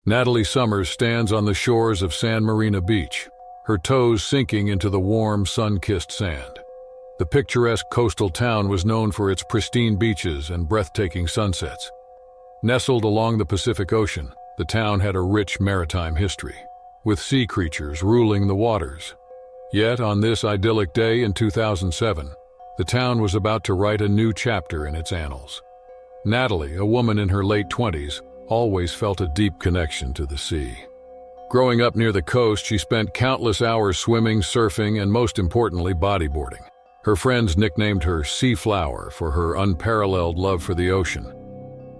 Natalie Summers stands on the shores of San Marina Beach, her toes sinking into the warm, sun-kissed sand. The picturesque coastal town was known for its pristine beaches and breathtaking sunsets. Nestled along the Pacific Ocean, the town had a rich maritime history, with sea creatures ruling the waters. Yet, on this idyllic day in 2007, the town was about to write a new chapter in its annals. Natalie, a woman in her late 20s, always felt a deep connection to the sea. Growing up near the coast, she spent countless hours swimming, surfing, and most importantly, bodyboarding. Her friends nicknamed her Seaflower for her unparalleled love for the ocean.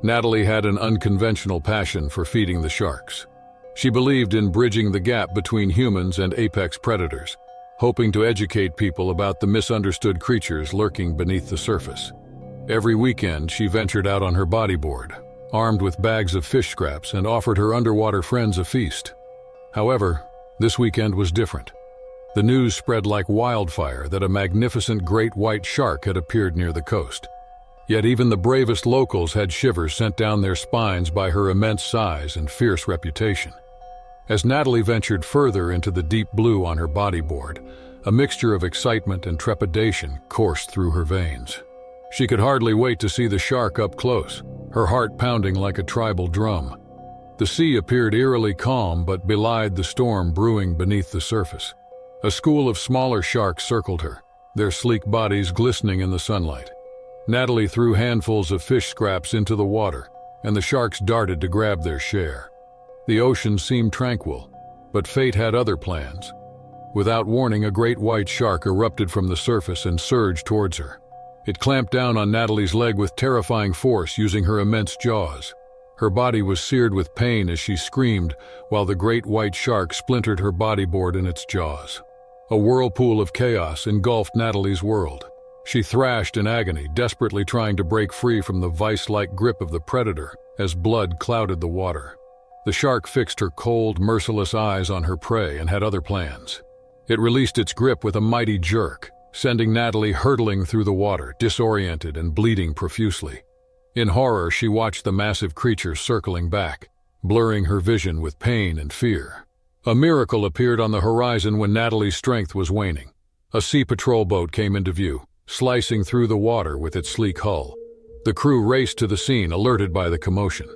Natalie had an unconventional passion for feeding the sharks. She believed in bridging the gap between humans and apex predators, hoping to educate people about the misunderstood creatures lurking beneath the surface. Every weekend, she ventured out on her bodyboard, armed with bags of fish scraps, and offered her underwater friends a feast. However, this weekend was different. The news spread like wildfire that a magnificent great white shark had appeared near the coast. Yet even the bravest locals had shivers sent down their spines by her immense size and fierce reputation. As Natalie ventured further into the deep blue on her bodyboard, a mixture of excitement and trepidation coursed through her veins. She could hardly wait to see the shark up close, her heart pounding like a tribal drum. The sea appeared eerily calm but belied the storm brewing beneath the surface. A school of smaller sharks circled her, their sleek bodies glistening in the sunlight. Natalie threw handfuls of fish scraps into the water, and the sharks darted to grab their share. The ocean seemed tranquil, but fate had other plans. Without warning, a great white shark erupted from the surface and surged towards her. It clamped down on Natalie's leg with terrifying force, using her immense jaws. Her body was seared with pain as she screamed, while the great white shark splintered her bodyboard in its jaws. A whirlpool of chaos engulfed Natalie's world. She thrashed in agony, desperately trying to break free from the vice-like grip of the predator as blood clouded the water. The shark fixed her cold, merciless eyes on her prey and had other plans. It released its grip with a mighty jerk, sending Natalie hurtling through the water, disoriented and bleeding profusely. In horror, she watched the massive creature circling back, blurring her vision with pain and fear. A miracle appeared on the horizon when Natalie's strength was waning. A sea patrol boat came into view, slicing through the water with its sleek hull. The crew raced to the scene, alerted by the commotion.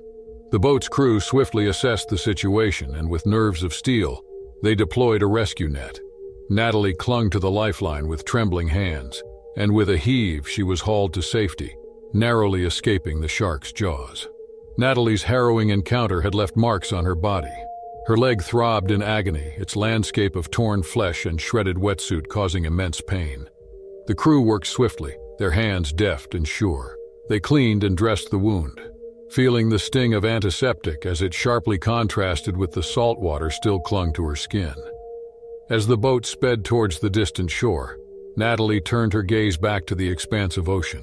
The boat's crew swiftly assessed the situation, and with nerves of steel, they deployed a rescue net. Natalie clung to the lifeline with trembling hands, and with a heave she was hauled to safety, narrowly escaping the shark's jaws. Natalie's harrowing encounter had left marks on her body. Her leg throbbed in agony, its landscape of torn flesh and shredded wetsuit causing immense pain. The crew worked swiftly, their hands deft and sure. They cleaned and dressed the wound, feeling the sting of antiseptic as it sharply contrasted with the salt water still clung to her skin. As the boat sped towards the distant shore, Natalie turned her gaze back to the expansive ocean.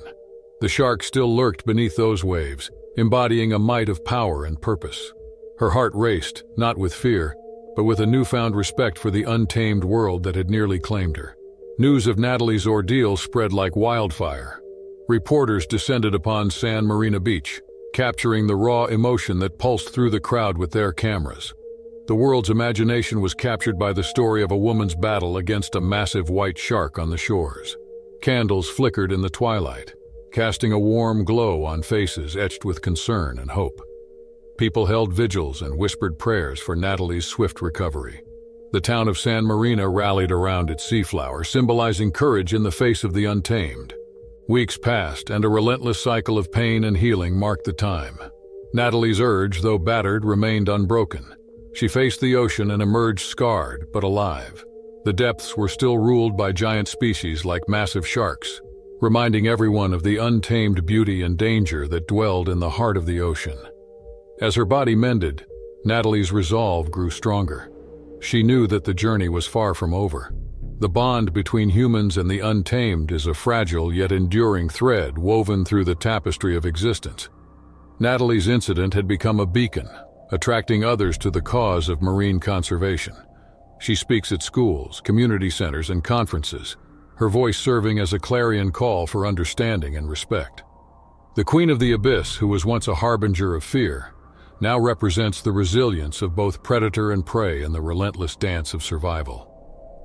The shark still lurked beneath those waves, embodying a might of power and purpose. Her heart raced, not with fear, but with a newfound respect for the untamed world that had nearly claimed her. News of Natalie's ordeal spread like wildfire. Reporters descended upon San Marina Beach, capturing the raw emotion that pulsed through the crowd with their cameras. The world's imagination was captured by the story of a woman's battle against a massive white shark on the shores. Candles flickered in the twilight, casting a warm glow on faces etched with concern and hope. People held vigils and whispered prayers for Natalie's swift recovery. The town of San Marina rallied around its Seaflower, symbolizing courage in the face of the untamed. Weeks passed, and a relentless cycle of pain and healing marked the time. Natalie's urge, though battered, remained unbroken. She faced the ocean and emerged scarred, but alive. The depths were still ruled by giant species like massive sharks, reminding everyone of the untamed beauty and danger that dwelled in the heart of the ocean. As her body mended, Natalie's resolve grew stronger. She knew that the journey was far from over. The bond between humans and the untamed is a fragile yet enduring thread woven through the tapestry of existence. Natalie's incident had become a beacon, attracting others to the cause of marine conservation. She speaks at schools, community centers, and conferences, her voice serving as a clarion call for understanding and respect. The Queen of the Abyss, who was once a harbinger of fear, now represents the resilience of both predator and prey in the relentless dance of survival.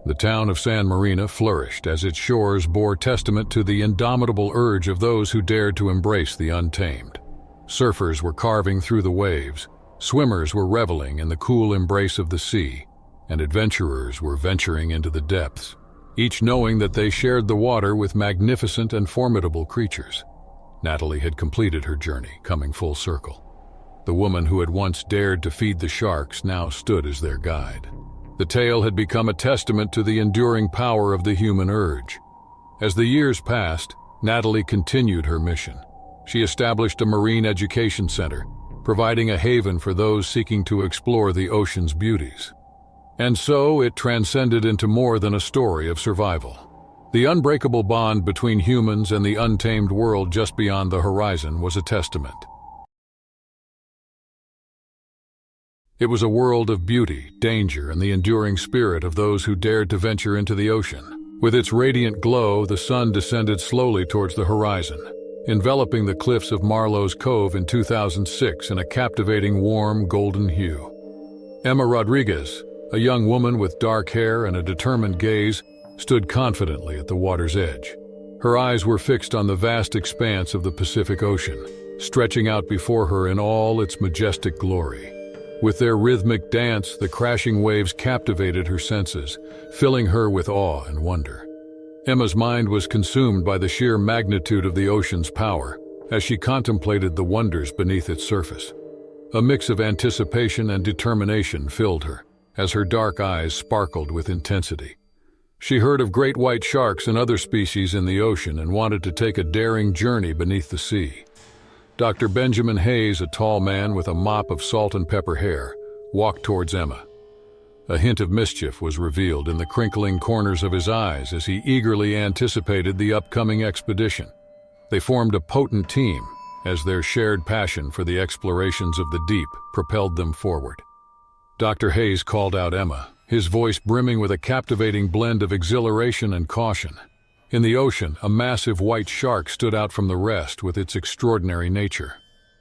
The town of San Marina flourished as its shores bore testament to the indomitable urge of those who dared to embrace the untamed. Surfers were carving through the waves, swimmers were reveling in the cool embrace of the sea, and adventurers were venturing into the depths, each knowing that they shared the water with magnificent and formidable creatures. Natalie had completed her journey, coming full circle. The woman who had once dared to feed the sharks now stood as their guide. The tale had become a testament to the enduring power of the human urge. As the years passed, Natalie continued her mission. She established a marine education center, providing a haven for those seeking to explore the ocean's beauties. And so it transcended into more than a story of survival. The unbreakable bond between humans and the untamed world just beyond the horizon was a testament. It was a world of beauty, danger, and the enduring spirit of those who dared to venture into the ocean. With its radiant glow, the sun descended slowly towards the horizon, enveloping the cliffs of Marlowe's Cove in 2006 in a captivating warm golden hue. Emma Rodriguez, a young woman with dark hair and a determined gaze, stood confidently at the water's edge. Her eyes were fixed on the vast expanse of the Pacific Ocean, stretching out before her in all its majestic glory. With their rhythmic dance, the crashing waves captivated her senses, filling her with awe and wonder. Emma's mind was consumed by the sheer magnitude of the ocean's power as she contemplated the wonders beneath its surface. A mix of anticipation and determination filled her, as her dark eyes sparkled with intensity. She heard of great white sharks and other species in the ocean and wanted to take a daring journey beneath the sea. Dr. Benjamin Hayes, a tall man with a mop of salt and pepper hair, walked towards Emma. A hint of mischief was revealed in the crinkling corners of his eyes as he eagerly anticipated the upcoming expedition. They formed a potent team as their shared passion for the explorations of the deep propelled them forward. Dr. Hayes called out Emma, his voice brimming with a captivating blend of exhilaration and caution. In the ocean, a massive white shark stood out from the rest with its extraordinary nature.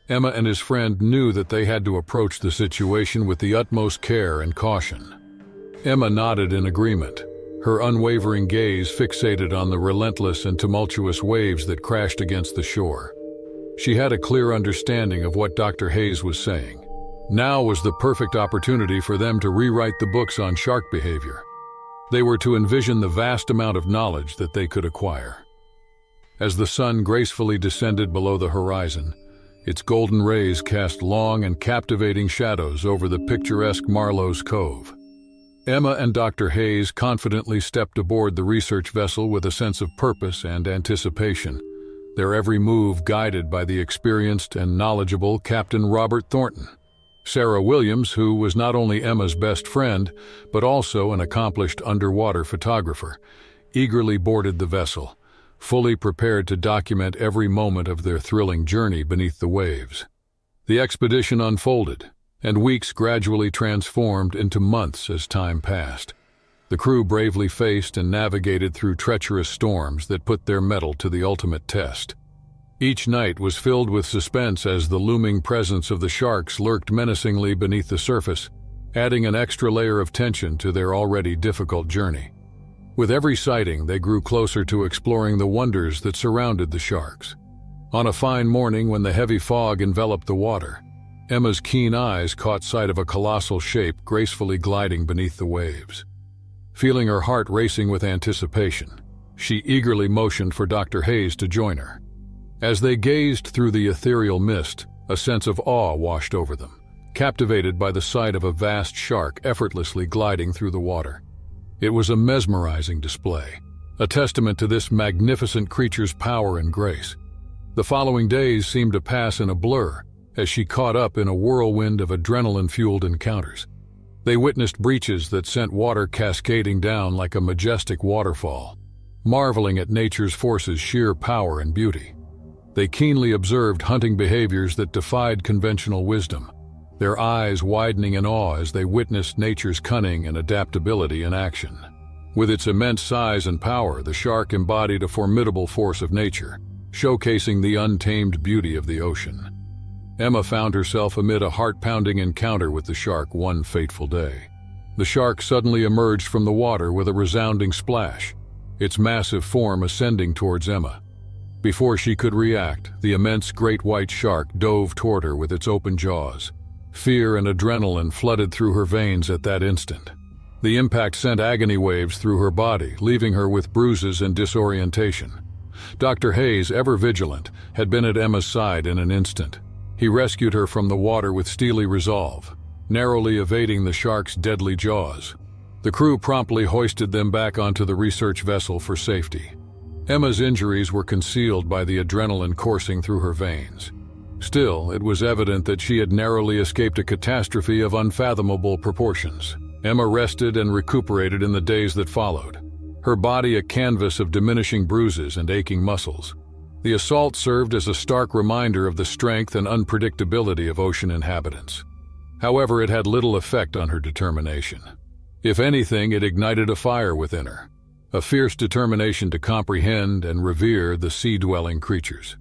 Emma and his friend knew that they had to approach the situation with the utmost care and caution. Emma nodded in agreement, her unwavering gaze fixated on the relentless and tumultuous waves that crashed against the shore. She had a clear understanding of what Dr. Hayes was saying. Now was the perfect opportunity for them to rewrite the books on shark behavior. They were to envision the vast amount of knowledge that they could acquire. As the sun gracefully descended below the horizon, its golden rays cast long and captivating shadows over the picturesque Marlowe's Cove. Emma and Dr. Hayes confidently stepped aboard the research vessel with a sense of purpose and anticipation, their every move guided by the experienced and knowledgeable Captain Robert Thornton. Sarah Williams, who was not only Emma's best friend, but also an accomplished underwater photographer, eagerly boarded the vessel, fully prepared to document every moment of their thrilling journey beneath the waves. The expedition unfolded, and weeks gradually transformed into months as time passed. The crew bravely faced and navigated through treacherous storms that put their mettle to the ultimate test. Each night was filled with suspense as the looming presence of the sharks lurked menacingly beneath the surface, adding an extra layer of tension to their already difficult journey. With every sighting, they grew closer to exploring the wonders that surrounded the sharks. On a fine morning when the heavy fog enveloped the water, Emma's keen eyes caught sight of a colossal shape gracefully gliding beneath the waves. Feeling her heart racing with anticipation, she eagerly motioned for Dr. Hayes to join her. As they gazed through the ethereal mist, a sense of awe washed over them, captivated by the sight of a vast shark effortlessly gliding through the water. It was a mesmerizing display, a testament to this magnificent creature's power and grace. The following days seemed to pass in a blur as she caught up in a whirlwind of adrenaline-fueled encounters. They witnessed breaches that sent water cascading down like a majestic waterfall, marveling at nature's forces' sheer power and beauty. They keenly observed hunting behaviors that defied conventional wisdom, their eyes widening in awe as they witnessed nature's cunning and adaptability in action. With its immense size and power, the shark embodied a formidable force of nature, showcasing the untamed beauty of the ocean. Emma found herself amid a heart-pounding encounter with the shark one fateful day. The shark suddenly emerged from the water with a resounding splash, its massive form ascending towards Emma. Before she could react, the immense great white shark dove toward her with its open jaws. Fear and adrenaline flooded through her veins at that instant. The impact sent agony waves through her body, leaving her with bruises and disorientation. Dr. Hayes, ever vigilant, had been at Emma's side in an instant. He rescued her from the water with steely resolve, narrowly evading the shark's deadly jaws. The crew promptly hoisted them back onto the research vessel for safety. Emma's injuries were concealed by the adrenaline coursing through her veins. Still, it was evident that she had narrowly escaped a catastrophe of unfathomable proportions. Emma rested and recuperated in the days that followed, her body a canvas of diminishing bruises and aching muscles. The assault served as a stark reminder of the strength and unpredictability of ocean inhabitants. However, it had little effect on her determination. If anything, it ignited a fire within her, a fierce determination to comprehend and revere the sea-dwelling creatures.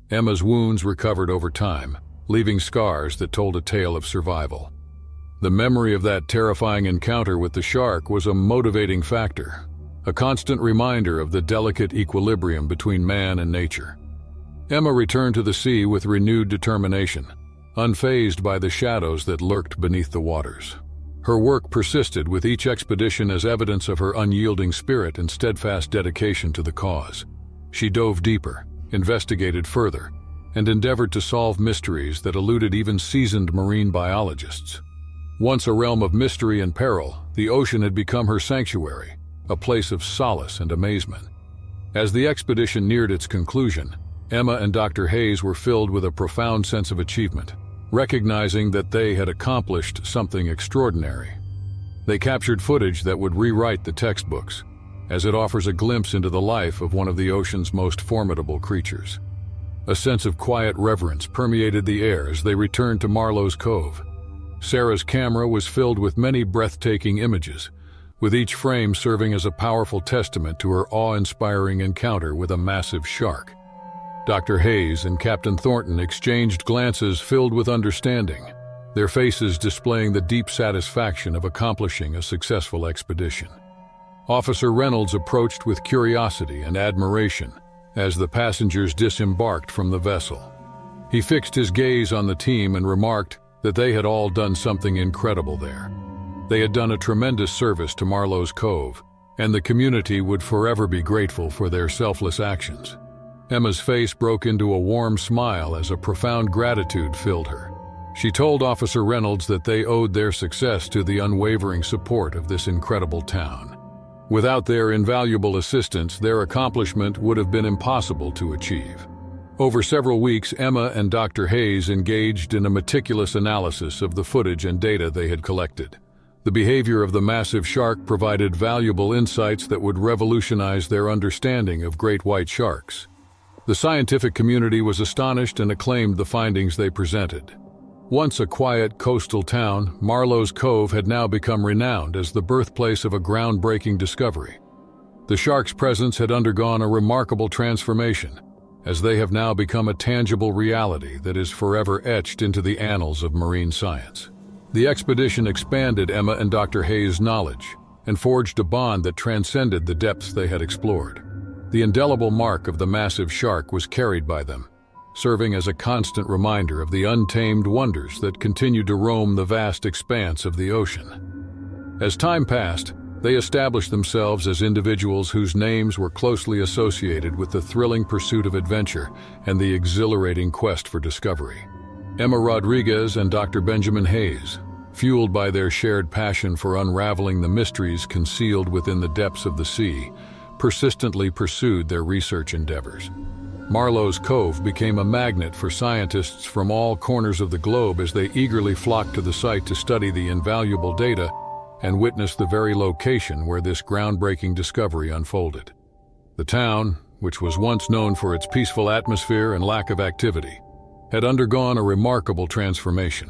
Emma's wounds recovered over time, leaving scars that told a tale of survival. The memory of that terrifying encounter with the shark was a motivating factor, a constant reminder of the delicate equilibrium between man and nature. Emma returned to the sea with renewed determination, unfazed by the shadows that lurked beneath the waters. Her work persisted with each expedition as evidence of her unyielding spirit and steadfast dedication to the cause. She dove deeper, investigated further, and endeavored to solve mysteries that eluded even seasoned marine biologists. Once a realm of mystery and peril, the ocean had become her sanctuary, a place of solace and amazement. As the expedition neared its conclusion, Emma and Dr. Hayes were filled with a profound sense of achievement, recognizing that they had accomplished something extraordinary. They captured footage that would rewrite the textbooks, as it offers a glimpse into the life of one of the ocean's most formidable creatures. A sense of quiet reverence permeated the air as they returned to Marlowe's Cove. Sarah's camera was filled with many breathtaking images, with each frame serving as a powerful testament to her awe-inspiring encounter with a massive shark. Dr. Hayes and Captain Thornton exchanged glances filled with understanding, their faces displaying the deep satisfaction of accomplishing a successful expedition. Officer Reynolds approached with curiosity and admiration as the passengers disembarked from the vessel. He fixed his gaze on the team and remarked that they had all done something incredible there. They had done a tremendous service to Marlowe's Cove, and the community would forever be grateful for their selfless actions. Emma's face broke into a warm smile as a profound gratitude filled her. She told Officer Reynolds that they owed their success to the unwavering support of this incredible town. Without their invaluable assistance, their accomplishment would have been impossible to achieve. Over several weeks, Emma and Dr. Hayes engaged in a meticulous analysis of the footage and data they had collected. The behavior of the massive shark provided valuable insights that would revolutionize their understanding of great white sharks. The scientific community was astonished and acclaimed the findings they presented. Once a quiet coastal town, Marlowe's Cove had now become renowned as the birthplace of a groundbreaking discovery. The shark's presence had undergone a remarkable transformation, as they have now become a tangible reality that is forever etched into the annals of marine science. The expedition expanded Emma and Dr. Hayes' knowledge and forged a bond that transcended the depths they had explored. The indelible mark of the massive shark was carried by them, serving as a constant reminder of the untamed wonders that continued to roam the vast expanse of the ocean. As time passed, they established themselves as individuals whose names were closely associated with the thrilling pursuit of adventure and the exhilarating quest for discovery. Emma Rodriguez and Dr. Benjamin Hayes, fueled by their shared passion for unraveling the mysteries concealed within the depths of the sea, persistently pursued their research endeavors. Marlowe's Cove became a magnet for scientists from all corners of the globe as they eagerly flocked to the site to study the invaluable data and witness the very location where this groundbreaking discovery unfolded. The town, which was once known for its peaceful atmosphere and lack of activity, had undergone a remarkable transformation.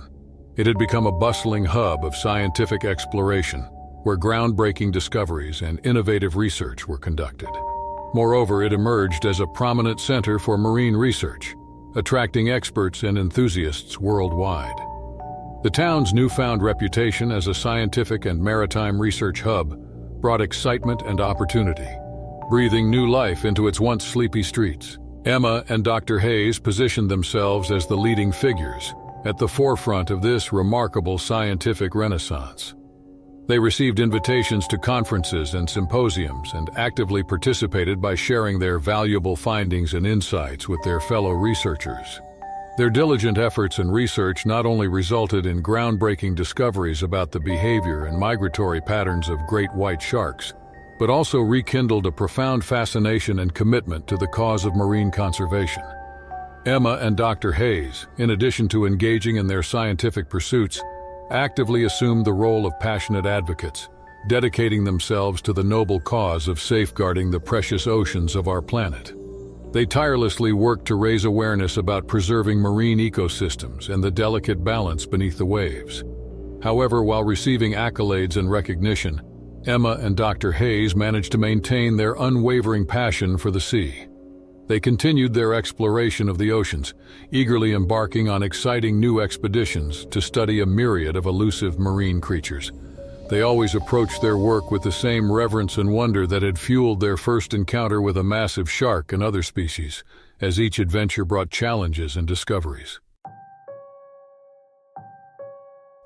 It had become a bustling hub of scientific exploration, where groundbreaking discoveries and innovative research were conducted. Moreover, it emerged as a prominent center for marine research, attracting experts and enthusiasts worldwide. The town's newfound reputation as a scientific and maritime research hub brought excitement and opportunity, breathing new life into its once sleepy streets. Emma and Dr. Hayes positioned themselves as the leading figures at the forefront of this remarkable scientific renaissance. They received invitations to conferences and symposiums and actively participated by sharing their valuable findings and insights with their fellow researchers. Their diligent efforts and research not only resulted in groundbreaking discoveries about the behavior and migratory patterns of great white sharks, but also rekindled a profound fascination and commitment to the cause of marine conservation. Emma and Dr. Hayes, in addition to engaging in their scientific pursuits, actively assumed the role of passionate advocates, dedicating themselves to the noble cause of safeguarding the precious oceans of our planet. They tirelessly worked to raise awareness about preserving marine ecosystems and the delicate balance beneath the waves. However, while receiving accolades and recognition, Emma and Dr. Hayes managed to maintain their unwavering passion for the sea. They continued their exploration of the oceans, eagerly embarking on exciting new expeditions to study a myriad of elusive marine creatures. They always approached their work with the same reverence and wonder that had fueled their first encounter with a massive shark and other species, as each adventure brought challenges and discoveries.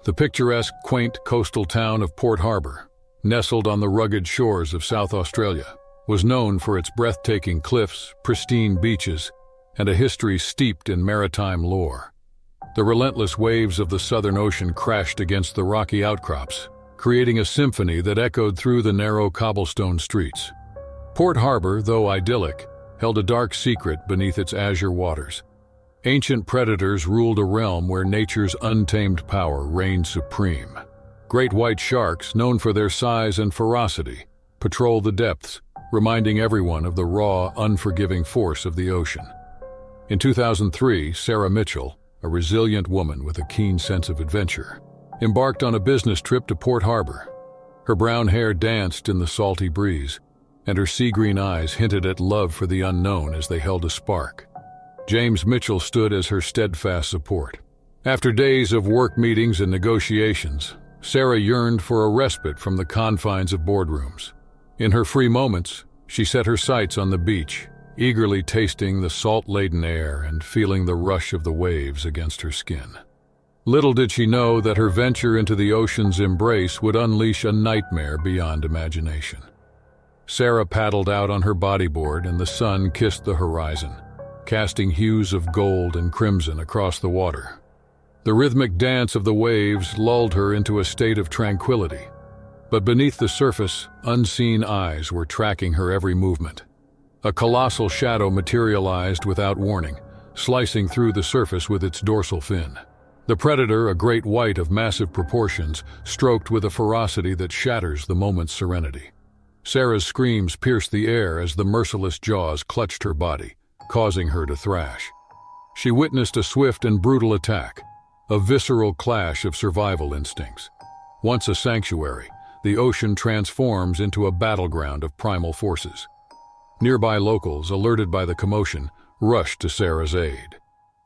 The picturesque, quaint coastal town of Port Harbor, nestled on the rugged shores of South Australia, was known for its breathtaking cliffs, pristine beaches, and a history steeped in maritime lore. The relentless waves of the Southern Ocean crashed against the rocky outcrops, creating a symphony that echoed through the narrow cobblestone streets. Port Harbor, though idyllic, held a dark secret beneath its azure waters. Ancient predators ruled a realm where nature's untamed power reigned supreme. Great white sharks, known for their size and ferocity, patrol the depths, reminding everyone of the raw, unforgiving force of the ocean. In 2003, Sarah Mitchell, a resilient woman with a keen sense of adventure, embarked on a business trip to Port Harbor. Her brown hair danced in the salty breeze, and her sea-green eyes hinted at love for the unknown as they held a spark. James Mitchell stood as her steadfast support. After days of work meetings and negotiations, Sarah yearned for a respite from the confines of boardrooms. In her free moments, she set her sights on the beach, eagerly tasting the salt-laden air and feeling the rush of the waves against her skin. Little did she know that her venture into the ocean's embrace would unleash a nightmare beyond imagination. Sarah paddled out on her bodyboard and the sun kissed the horizon, casting hues of gold and crimson across the water. The rhythmic dance of the waves lulled her into a state of tranquility. But beneath the surface, unseen eyes were tracking her every movement. A colossal shadow materialized without warning, slicing through the surface with its dorsal fin. The predator, a great white of massive proportions, stroked with a ferocity that shatters the moment's serenity. Sarah's screams pierced the air as the merciless jaws clutched her body, causing her to thrash. She witnessed a swift and brutal attack, a visceral clash of survival instincts. Once a sanctuary, the ocean transforms into a battleground of primal forces. Nearby locals, alerted by the commotion, rushed to Sarah's aid.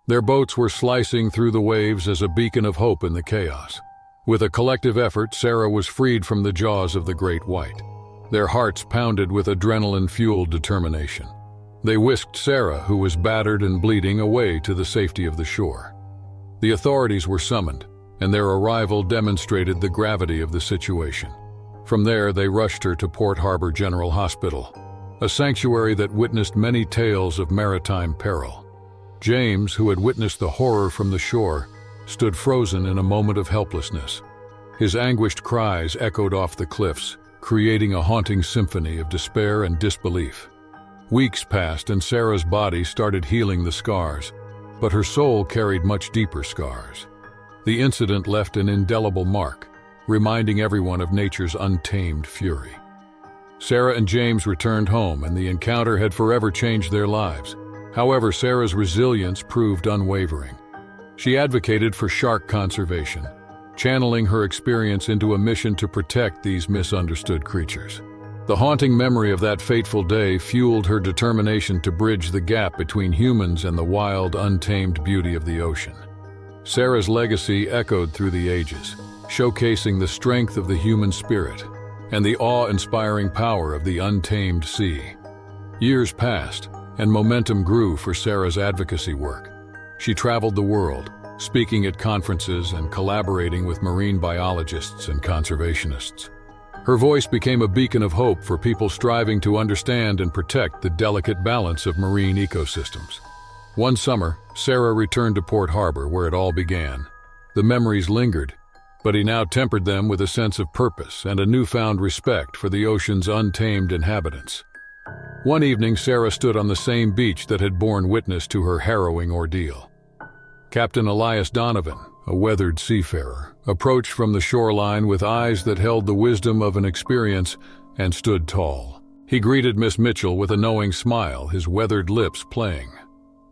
Their boats were slicing through the waves as a beacon of hope in the chaos. With a collective effort, Sarah was freed from the jaws of the great white. Their hearts pounded with adrenaline-fueled determination. They whisked Sarah, who was battered and bleeding, away to the safety of the shore. The authorities were summoned, and their arrival demonstrated the gravity of the situation. From there, they rushed her to Port Harbor General Hospital, a sanctuary that witnessed many tales of maritime peril. James, who had witnessed the horror from the shore, stood frozen in a moment of helplessness. His anguished cries echoed off the cliffs, creating a haunting symphony of despair and disbelief. Weeks passed and Sarah's body started healing the scars, but her soul carried much deeper scars. The incident left an indelible mark, reminding everyone of nature's untamed fury. Sarah and James returned home, and the encounter had forever changed their lives. However, Sarah's resilience proved unwavering. She advocated for shark conservation, channeling her experience into a mission to protect these misunderstood creatures. The haunting memory of that fateful day fueled her determination to bridge the gap between humans and the wild, untamed beauty of the ocean. Sarah's legacy echoed through the ages, showcasing the strength of the human spirit and the awe-inspiring power of the untamed sea. Years passed, and momentum grew for Sarah's advocacy work. She traveled the world, speaking at conferences and collaborating with marine biologists and conservationists. Her voice became a beacon of hope for people striving to understand and protect the delicate balance of marine ecosystems. One summer, Sarah returned to Port Harbor where it all began. The memories lingered, but he now tempered them with a sense of purpose and a newfound respect for the ocean's untamed inhabitants. One evening, Sarah stood on the same beach that had borne witness to her harrowing ordeal. Captain Elias Donovan, a weathered seafarer, approached from the shoreline with eyes that held the wisdom of an experience and stood tall. He greeted Miss Mitchell with a knowing smile, his weathered lips playing.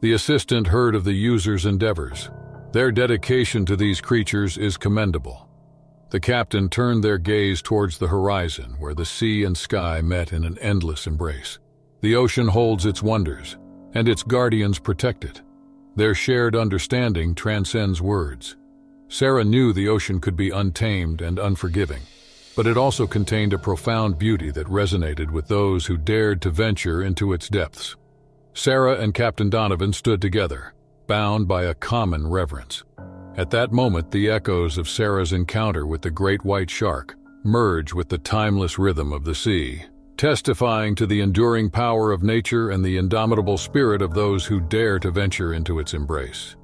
The assistant heard of the user's endeavors. Their dedication to these creatures is commendable. The captain turned their gaze towards the horizon, where the sea and sky met in an endless embrace. The ocean holds its wonders, and its guardians protect it. Their shared understanding transcends words. Sarah knew the ocean could be untamed and unforgiving, but it also contained a profound beauty that resonated with those who dared to venture into its depths. Sarah and Captain Donovan stood together, bound by a common reverence. At that moment, the echoes of Sarah's encounter with the great white shark merged with the timeless rhythm of the sea, testifying to the enduring power of nature and the indomitable spirit of those who dare to venture into its embrace.